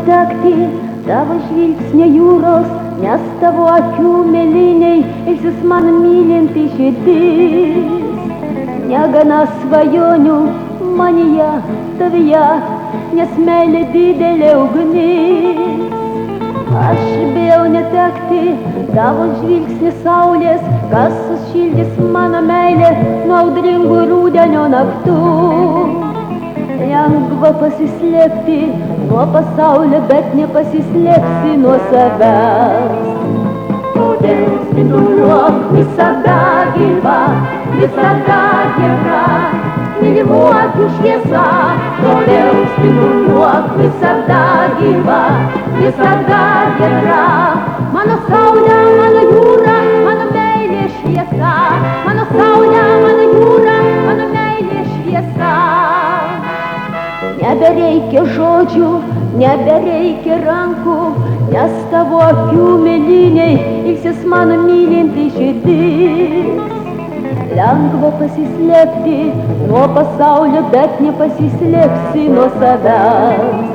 netekti tavo žvilgsnio jūros, nes tavo akių mėlyniai ilsis man mylinti širdis. Negana svajonių manyje, tavyje, nes meilė didelė ugnis. Aš bijau netekti tavo žvilgsnį saulės, kas sušildys mano meilę nuo audringų rudenio naktų. Lengva pasislėpti nuo pasaulio, bet nepasislėpsi nuo savęs. Todėl spinduliuok visada gyva, visada gera, mylimų akių šviesa. Todėl spinduliuok visada gyva, visada gera, mano saulė, mano jūra, mano meilė šviesa. Mano saulė, mano jūra, mano meilė šviesa. Nebereikia žodžių, nebereikia rankų, nes tavo akių mėlyniai ilsis mano mylinti širdis. Lengva pasislėpti nuo pasaulio, bet nepasislėpsi nuo savęs.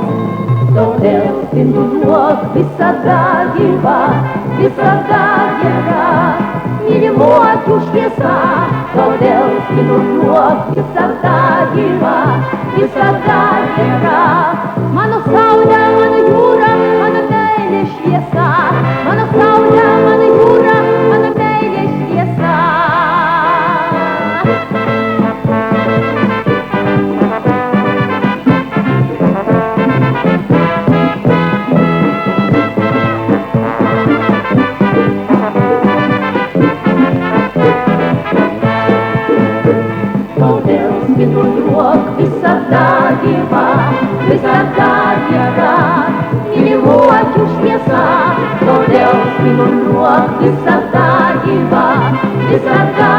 Todėl spinduliuok visada gyva, visada gera, mylimų akių šviesa. Todėl spinduliuok visada gyva, visada gera, mano saulė, mano jūra, mano meilė šviesa. Mano saulė, mano jūra, mano meilė šviesa. Spinduliuok visada gyva, visada gera, mylimų akių šviesa. Todėl spinduliuok visada gyva, visada